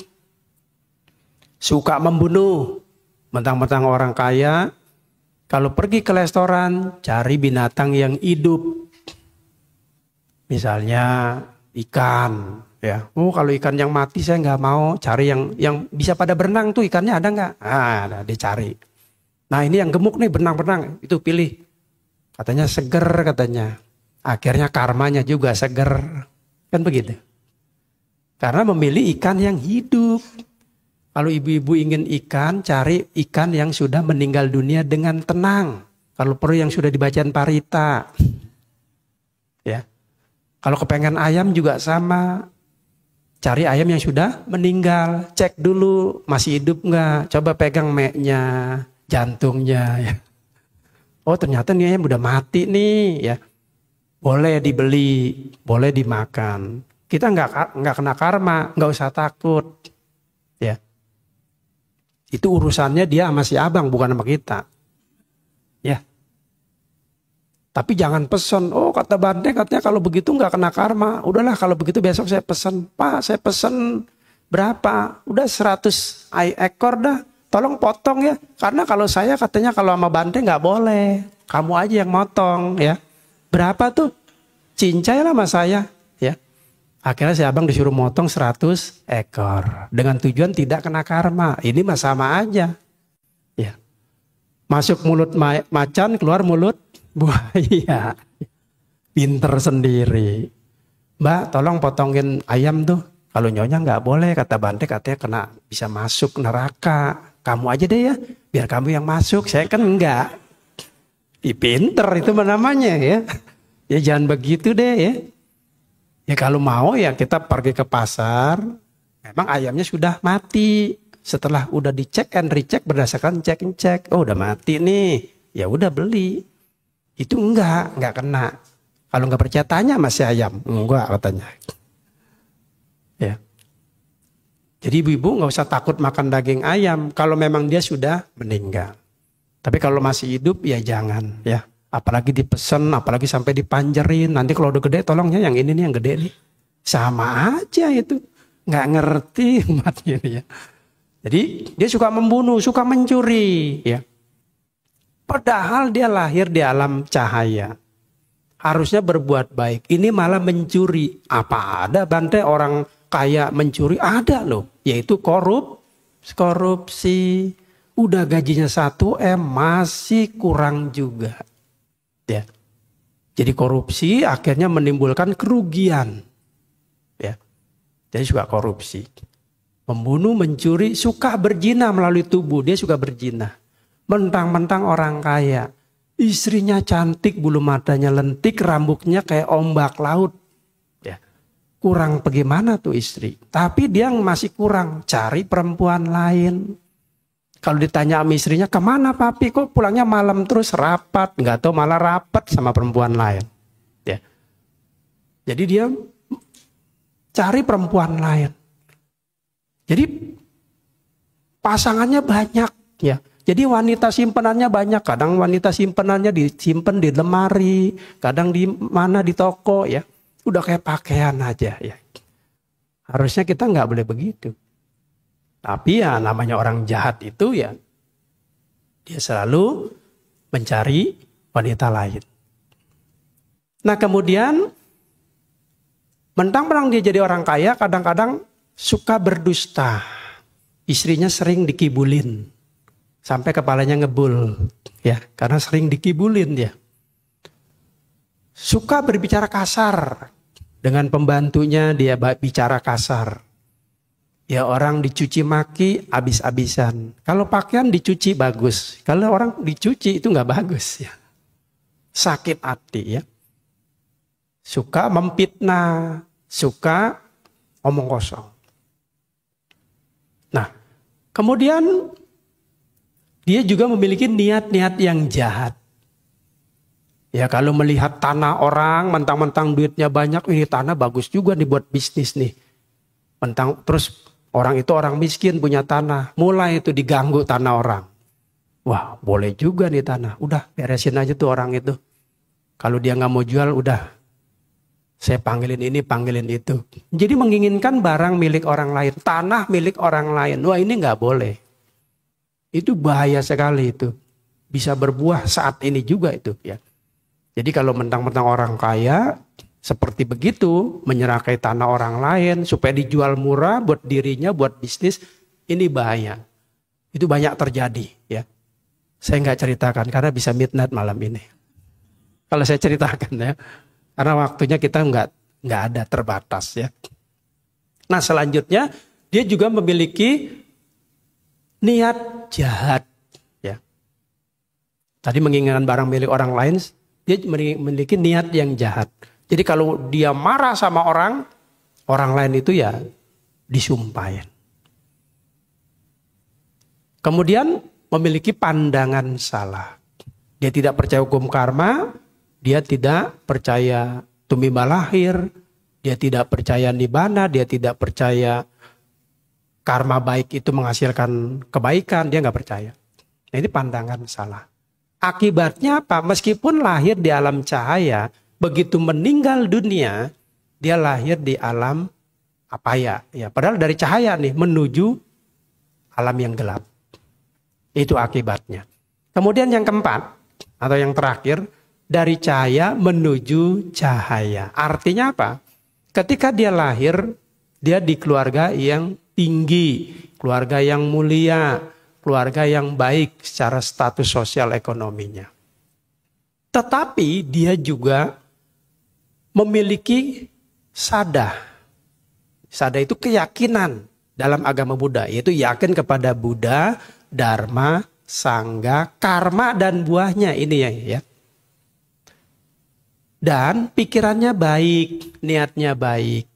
S1: Suka membunuh. Mentang-mentang orang kaya, kalau pergi ke restoran, cari binatang yang hidup. Misalnya ikan. Ya, kalau ikan yang mati saya nggak mau. Cari yang bisa pada berenang tuh, ikannya ada nggak? Ada, dicari. Nah ini yang gemuk nih, benang-benang, itu pilih. Katanya seger katanya. Akhirnya karmanya juga seger. Kan begitu. Karena memilih ikan yang hidup. Kalau ibu-ibu ingin ikan, cari ikan yang sudah meninggal dunia dengan tenang. Kalau perlu yang sudah dibacain parita. Ya. Kalau kepengen ayam juga sama. Cari ayam yang sudah meninggal. Cek dulu masih hidup nggak. Coba pegang meknya. Jantungnya ya. Oh ternyata nih ayam udah mati nih ya. Boleh dibeli, boleh dimakan. Kita nggak kena karma, nggak usah takut. Ya. Itu urusannya dia sama si abang, bukan sama kita. Ya. Tapi jangan pesen, oh kata Bante katanya kalau begitu nggak kena karma. Udahlah kalau begitu besok saya pesen. Pak saya pesen berapa? Udah 100 ekor dah. Tolong potong ya, karena kalau saya katanya kalau sama Bante nggak boleh, kamu aja yang motong ya. Berapa tuh? Cincai lah sama saya ya. Akhirnya si abang disuruh motong 100 ekor. Dengan tujuan tidak kena karma. Ini mah sama aja. Ya. Masuk mulut macan, keluar mulut buaya. Pinter sendiri. Mbak, tolong potongin ayam tuh. Kalau nyonya nggak boleh, kata Bante, katanya bisa masuk neraka. Kamu aja deh ya, biar kamu yang masuk. Saya kan enggak. Pinter itu namanya ya. Ya jangan begitu deh ya. Ya kalau mau ya kita pergi ke pasar, memang ayamnya sudah mati. Setelah udah dicek and recheck berdasarkan cek, oh udah mati nih, ya udah beli. Itu enggak kena. Kalau nggak percaya tanya masih ayam, enggak katanya. Ya. Jadi ibu-ibu nggak usah takut makan daging ayam kalau memang dia sudah meninggal. Tapi kalau masih hidup ya jangan ya. Apalagi dipesen, apalagi sampai dipanjerin. Nanti kalau udah gede tolongnya yang ini nih yang gede nih. Sama aja itu. Nggak ngerti umatnya ini ya. Jadi dia suka membunuh, suka mencuri ya. Padahal dia lahir di alam cahaya. Harusnya berbuat baik. Ini malah mencuri. Apa ada Bante orang kaya mencuri? Ada loh. Yaitu korupsi. Udah gajinya 1 M masih kurang juga. Ya. Jadi korupsi akhirnya menimbulkan kerugian. Ya. Jadi suka korupsi. Membunuh, mencuri, suka berzina melalui tubuh. Dia suka berzina. Mentang-mentang orang kaya. Istrinya cantik, bulu matanya lentik, rambutnya kayak ombak laut. Ya. Kurang bagaimana tuh istri. Tapi dia masih kurang. Cari perempuan lain. Kalau ditanya sama istrinya, kemana papi kok pulangnya malam terus rapat. Nggak tahu malah rapat sama perempuan lain. Ya. Jadi dia cari perempuan lain. Jadi pasangannya banyak. Ya. Jadi wanita simpenannya banyak. Kadang wanita simpenannya disimpan di lemari. Kadang di mana di toko. Ya. Udah kayak pakaian aja. Ya. Harusnya kita nggak boleh begitu. Tapi ya namanya orang jahat itu ya dia selalu mencari wanita lain. Nah kemudian mentang-mentang dia jadi orang kaya kadang-kadang suka berdusta. Istrinya sering dikibulin sampai kepalanya ngebul ya karena sering dikibulin dia. Suka berbicara kasar dengan pembantunya dia bicara kasar. Ya orang dicuci maki habis-habisan. Kalau pakaian dicuci bagus. Kalau orang dicuci itu nggak bagus ya. Sakit hati ya. Suka memfitnah, suka omong kosong. Nah, kemudian dia juga memiliki niat-niat yang jahat. Ya kalau melihat tanah orang, mentang-mentang duitnya banyak, ini tanah bagus juga nih buat bisnis nih. Terus orang itu orang miskin punya tanah. Mulai itu diganggu tanah orang. Wah boleh juga nih tanah. Udah beresin aja tuh orang itu. Kalau dia nggak mau jual udah. Saya panggilin ini panggilin itu. Jadi menginginkan barang milik orang lain. Tanah milik orang lain. Wah ini nggak boleh. Itu bahaya sekali itu. Bisa berbuah saat ini juga itu ya. Jadi kalau mentang-mentang orang kaya. Seperti begitu, menyerakai tanah orang lain supaya dijual murah buat dirinya, buat bisnis, ini bahaya. Itu banyak terjadi ya. Saya nggak ceritakan karena bisa midnight malam ini. Kalau saya ceritakan ya, karena waktunya kita nggak ada terbatas ya. Nah selanjutnya dia juga memiliki niat jahat ya. Tadi menginginkan barang milik orang lain, dia memiliki niat yang jahat. Jadi kalau dia marah sama orang lain itu ya disumpahin. Kemudian memiliki pandangan salah. Dia tidak percaya hukum karma, dia tidak percaya tumimba lahir, dia tidak percaya nibbana, dia tidak percaya karma baik itu menghasilkan kebaikan, dia nggak percaya. Nah ini pandangan salah. Akibatnya apa? Meskipun lahir di alam cahaya, begitu meninggal dunia, dia lahir di alam apaya. Ya, padahal dari cahaya nih menuju alam yang gelap. Itu akibatnya. Kemudian yang keempat atau yang terakhir, dari cahaya menuju cahaya. Artinya apa? Ketika dia lahir, dia di keluarga yang tinggi, keluarga yang mulia, keluarga yang baik secara status sosial ekonominya. Tetapi dia juga memiliki sada. Sada itu keyakinan dalam agama Buddha, yaitu yakin kepada Buddha, Dharma, Sangha, karma dan buahnya ini ya. Dan pikirannya baik, niatnya baik.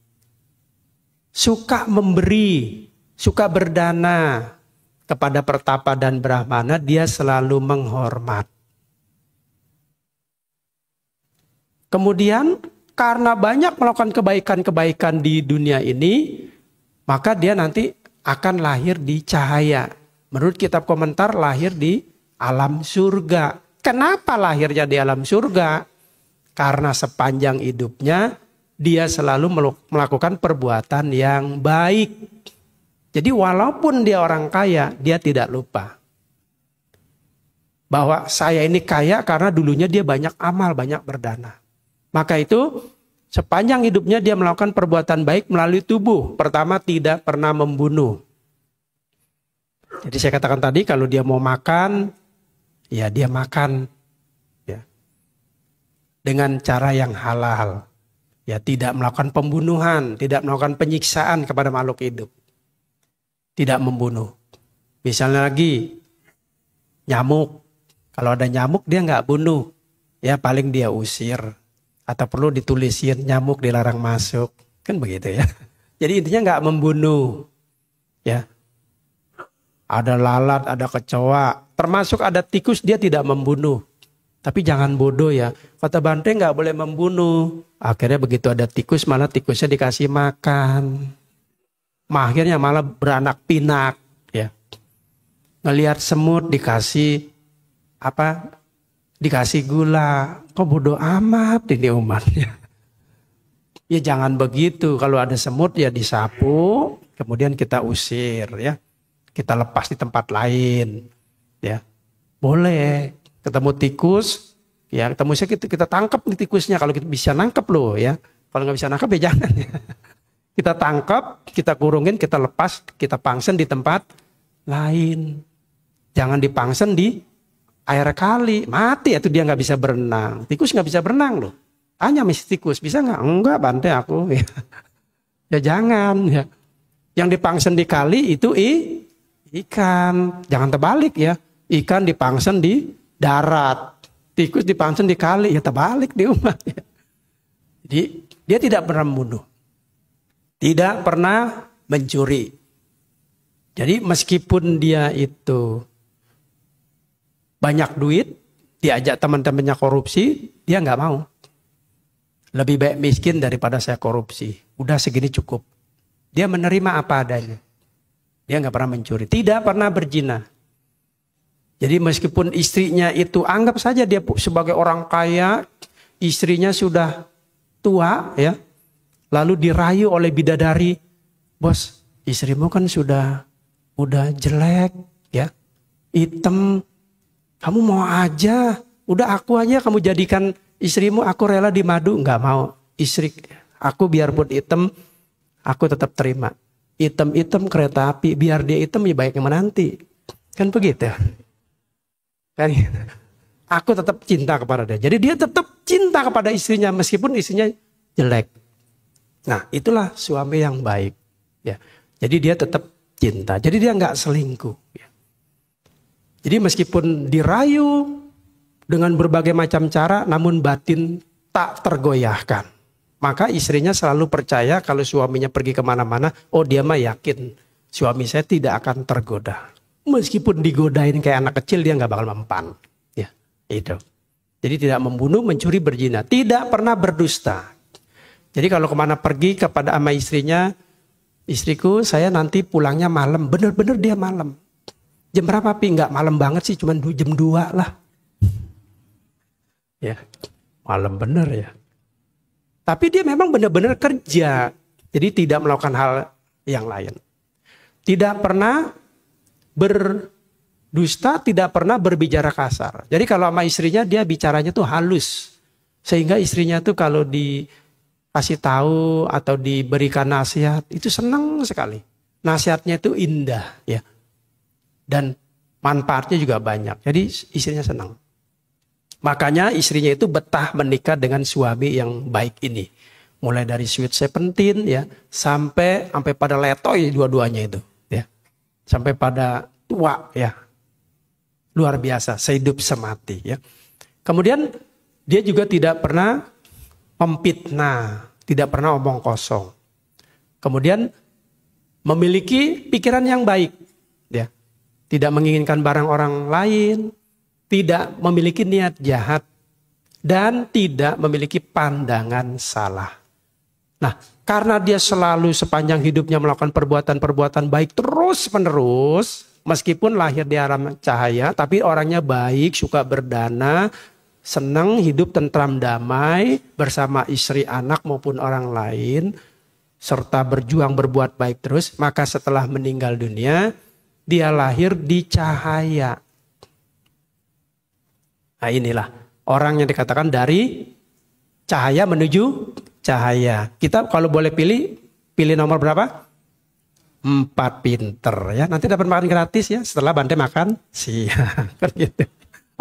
S1: Suka memberi, suka berdana kepada pertapa dan brahmana, dia selalu menghormat. Kemudian karena banyak melakukan kebaikan-kebaikan di dunia ini, maka dia nanti akan lahir di cahaya. Menurut kitab komentar lahir di alam surga. Kenapa lahirnya di alam surga? Karena sepanjang hidupnya dia selalu melakukan perbuatan yang baik. Jadi walaupun dia orang kaya, dia tidak lupa bahwa saya ini kaya karena dulunya dia banyak amal, banyak berdana. Maka itu sepanjang hidupnya dia melakukan perbuatan baik melalui tubuh. Pertama, tidak pernah membunuh. Jadi saya katakan tadi kalau dia mau makan, ya dia makan ya, dengan cara yang halal. Ya tidak melakukan pembunuhan, tidak melakukan penyiksaan kepada makhluk hidup. Tidak membunuh. Misalnya lagi nyamuk. Kalau ada nyamuk dia nggak bunuh. Ya paling dia usir. Atau perlu ditulisin nyamuk dilarang masuk. Kan begitu ya. Jadi intinya nggak membunuh. Ya. Ada lalat, ada kecoa. Termasuk ada tikus dia tidak membunuh. Tapi jangan bodoh ya. Kata Bante nggak boleh membunuh. Akhirnya begitu ada tikus malah tikusnya dikasih makan. Akhirnya malah beranak pinak. Ya. Ngelihat semut dikasih apa? Dikasih gula. Kok bodoh amat ini umatnya. Ya jangan begitu. Kalau ada semut ya disapu. Kemudian kita usir ya. Kita lepas di tempat lain. Ya. Boleh. Ketemu tikus. Ya ketemu kita tangkap nih tikusnya. Kalau kita bisa nangkep loh ya. Kalau nggak bisa nangkep ya jangan ya. Kita tangkap, kita kurungin, kita lepas, kita pangsen di tempat lain. Jangan dipangsen di air kali, mati itu dia nggak bisa berenang. Tikus nggak bisa berenang loh. Tanya mesti tikus bisa nggak? Enggak Bante aku. Ya jangan ya. Yang dipangsen di kali itu ikan. Jangan terbalik ya. Ikan dipangsen di darat. Tikus dipangsen di kali. Ya terbalik di umat. Ya. Jadi dia tidak pernah membunuh. Tidak pernah mencuri. Jadi meskipun dia itu banyak duit, diajak teman-temannya korupsi, dia nggak mau. Lebih baik miskin daripada saya korupsi. Udah segini cukup. Dia menerima apa adanya. Dia nggak pernah mencuri. Tidak pernah berzina. Jadi meskipun istrinya itu, anggap saja dia sebagai orang kaya, istrinya sudah tua ya. Lalu dirayu oleh bidadari, bos, istrimu kan sudah jelek, ya, hitam. Kamu mau aja, udah aku aja kamu jadikan istrimu, aku rela di madu, nggak mau. Istri, aku biarpun hitam, aku tetap terima. Hitam kereta api, biar dia hitam ya baiknya menanti, kan begitu. Kan, aku tetap cinta kepada dia. Jadi dia tetap cinta kepada istrinya meskipun istrinya jelek. Nah itulah suami yang baik. Ya. Jadi dia tetap cinta. Jadi dia nggak selingkuh. Ya. Jadi meskipun dirayu dengan berbagai macam cara, namun batin tak tergoyahkan. Maka istrinya selalu percaya kalau suaminya pergi kemana-mana, oh dia mah yakin suami saya tidak akan tergoda. Meskipun digodain kayak anak kecil dia nggak bakal mempan. Ya, itu. Jadi tidak membunuh, mencuri, berzina, tidak pernah berdusta. Jadi kalau kemana pergi kepada ama istrinya, istriku saya nanti pulangnya malam. Bener-bener dia malam. Jam berapa Pi? Enggak malam banget sih, cuma jam 2 lah. Ya, malam bener ya. Tapi dia memang benar-benar kerja. Jadi tidak melakukan hal yang lain. Tidak pernah berdusta, tidak pernah berbicara kasar. Jadi kalau sama istrinya dia bicaranya tuh halus. Sehingga istrinya tuh kalau kasih tahu atau diberikan nasihat, itu senang sekali. Nasihatnya itu indah ya. Dan manfaatnya juga banyak. Jadi istrinya senang. Makanya istrinya itu betah menikah dengan suami yang baik ini. Mulai dari sweet 17 ya, sampai pada letoy dua-duanya itu ya. Sampai pada tua ya. Luar biasa, sehidup semati ya. Kemudian dia juga tidak pernah memfitnah, tidak pernah omong kosong. Kemudian memiliki pikiran yang baik, ya. Tidak menginginkan barang orang lain, tidak memiliki niat jahat, dan tidak memiliki pandangan salah. Nah, karena dia selalu sepanjang hidupnya melakukan perbuatan-perbuatan baik terus-menerus, meskipun lahir di alam cahaya, tapi orangnya baik, suka berdana, senang hidup tentram damai bersama istri, anak maupun orang lain, serta berjuang berbuat baik terus, maka setelah meninggal dunia, dia lahir di cahaya. Nah inilah orang yang dikatakan dari cahaya menuju cahaya. Kita kalau boleh pilih nomor berapa? 4 pinter ya. Nanti dapat makan gratis ya setelah Bante makan siang. Gitu.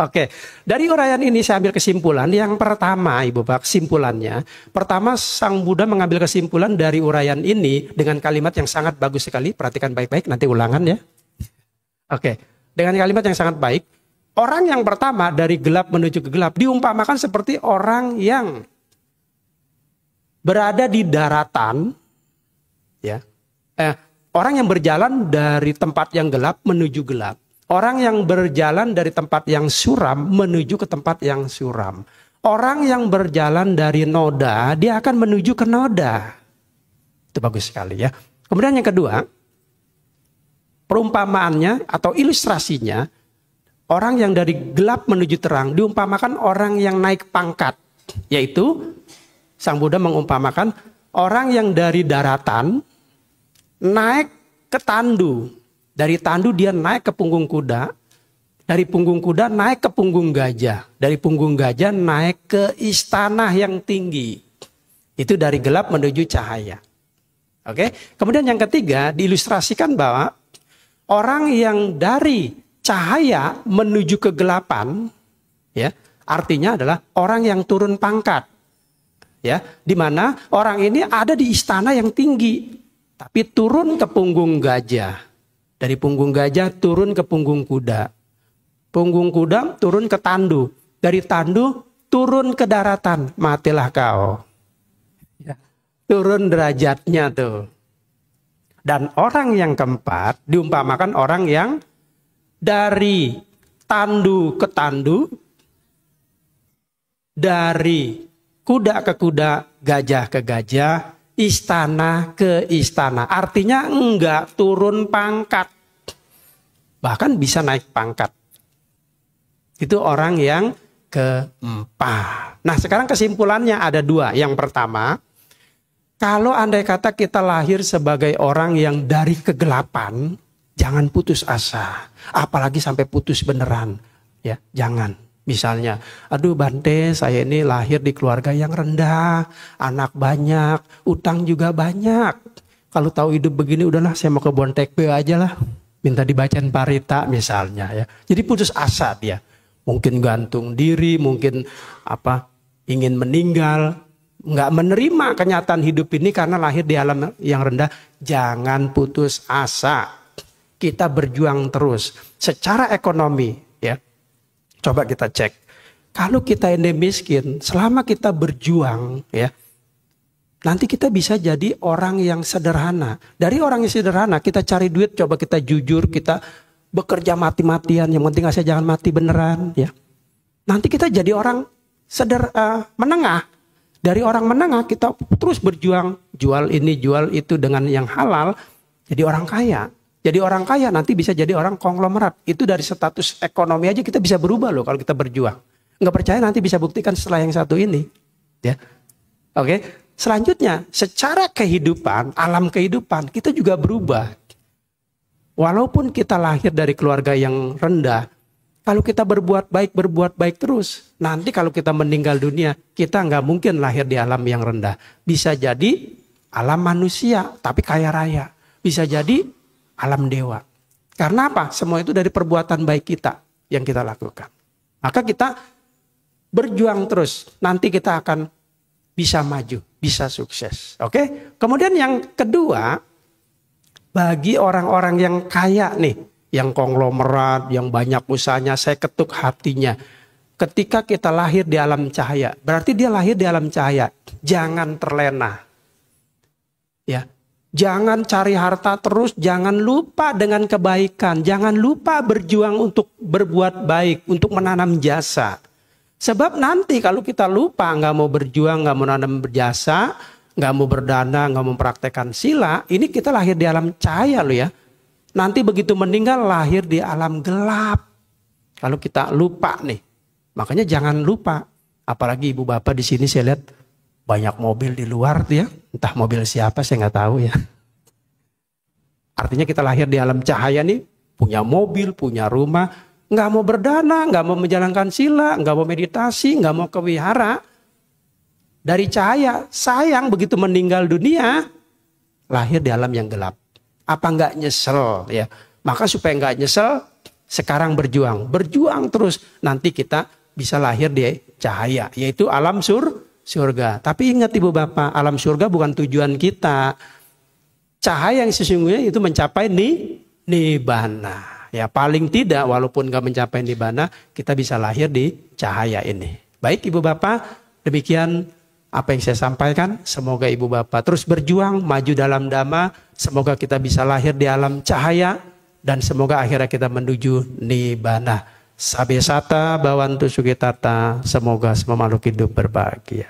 S1: Oke, dari uraian ini saya ambil kesimpulan. Yang pertama, Ibu Pak, kesimpulannya. Pertama, Sang Buddha mengambil kesimpulan dari uraian ini dengan kalimat yang sangat bagus sekali. Perhatikan baik-baik, nanti ulangan ya. Oke, dengan kalimat yang sangat baik. Orang yang pertama dari gelap menuju ke gelap diumpamakan seperti orang yang berada di daratan. Ya, orang yang berjalan dari tempat yang gelap menuju gelap. Orang yang berjalan dari tempat yang suram menuju ke tempat yang suram. Orang yang berjalan dari noda, dia akan menuju ke noda. Itu bagus sekali ya. Kemudian yang kedua, perumpamaannya atau ilustrasinya, orang yang dari gelap menuju terang diumpamakan orang yang naik pangkat. Yaitu, Sang Buddha mengumpamakan orang yang dari daratan naik ke tandu. Dari tandu dia naik ke punggung kuda. Dari punggung kuda naik ke punggung gajah. Dari punggung gajah naik ke istana yang tinggi. Itu dari gelap menuju cahaya. Oke. Kemudian yang ketiga diilustrasikan bahwa orang yang dari cahaya menuju kegelapan, ya, artinya adalah orang yang turun pangkat. Ya, di mana orang ini ada di istana yang tinggi, tapi turun ke punggung gajah. Dari punggung gajah turun ke punggung kuda. Punggung kuda turun ke tandu. Dari tandu turun ke daratan. Matilah kau. Ya. Turun derajatnya tuh. Dan orang yang keempat diumpamakan orang yang dari tandu ke tandu. Dari kuda ke kuda, gajah ke gajah. Istana ke istana. Artinya enggak turun pangkat. Bahkan bisa naik pangkat. Itu orang yang keempat. Nah sekarang kesimpulannya ada dua. Yang pertama, kalau andai kata kita lahir sebagai orang yang dari kegelapan, jangan putus asa. Apalagi sampai putus beneran. Ya, jangan. Misalnya, aduh Bante, saya ini lahir di keluarga yang rendah, anak banyak, utang juga banyak. Kalau tahu hidup begini, udahlah saya mau ke Bontekpe aja lah. Minta dibacain parita misalnya ya. Jadi putus asa dia. Mungkin gantung diri, mungkin ingin meninggal. Nggak menerima kenyataan hidup ini karena lahir di alam yang rendah. Jangan putus asa. Kita berjuang terus. Secara ekonomi ya. Coba kita cek. Kalau kita ini miskin, selama kita berjuang ya, nanti kita bisa jadi orang yang sederhana. Dari orang yang sederhana, kita cari duit, coba kita jujur, kita bekerja mati-matian. Yang penting saya jangan mati beneran ya. Nanti kita jadi orang menengah. Dari orang menengah kita terus berjuang, jual ini, jual itu dengan yang halal, jadi orang kaya. Jadi orang kaya nanti bisa jadi orang konglomerat. Itu dari status ekonomi aja kita bisa berubah loh kalau kita berjuang. Nggak percaya nanti bisa buktikan setelah yang satu ini. Ya, oke. Selanjutnya, secara kehidupan, alam kehidupan kita juga berubah. Walaupun kita lahir dari keluarga yang rendah, Kalau kita berbuat baik terus, nanti kalau kita meninggal dunia, kita nggak mungkin lahir di alam yang rendah. Bisa jadi alam manusia, tapi kaya raya. Bisa jadi alam dewa. Karena apa? Semua itu dari perbuatan baik kita yang kita lakukan. Maka kita berjuang terus, nanti kita akan bisa maju, bisa sukses. Oke? Kemudian yang kedua, bagi orang-orang yang kaya nih, yang konglomerat, yang banyak usahanya, saya ketuk hatinya. Ketika kita lahir di alam cahaya, berarti dia lahir di alam cahaya. Jangan terlena. Ya, jangan cari harta terus, jangan lupa dengan kebaikan, jangan lupa berjuang untuk berbuat baik, untuk menanam jasa. Sebab nanti kalau kita lupa, nggak mau berjuang, nggak mau menanam berjasa, nggak mau berdana, nggak mau mempraktekkan sila, ini kita lahir di alam cahaya loh ya. Nanti begitu meninggal lahir di alam gelap. Kalau kita lupa nih, makanya jangan lupa. Apalagi ibu bapak di sini saya lihat banyak mobil di luar tuh ya. Entah mobil siapa saya nggak tahu ya. Artinya kita lahir di alam cahaya nih, punya mobil, punya rumah, nggak mau berdana, nggak mau menjalankan sila, nggak mau meditasi, nggak mau kewihara. Dari cahaya, sayang begitu meninggal dunia, lahir di alam yang gelap. Apa nggak nyesel ya? Maka supaya nggak nyesel, sekarang berjuang terus. Nanti kita bisa lahir di cahaya, yaitu alam surga. Tapi ingat ibu bapak, alam surga bukan tujuan kita. Cahaya yang sesungguhnya itu mencapai nibbana. Ya paling tidak walaupun nggak mencapai nibbana, kita bisa lahir di cahaya ini. Baik ibu bapak, demikian apa yang saya sampaikan. Semoga ibu bapak terus berjuang, maju dalam dhamma. Semoga kita bisa lahir di alam cahaya. Dan semoga akhirnya kita menuju nibbana. Sabe sata bawantu sugitata. Semoga semua makhluk hidup berbahagia.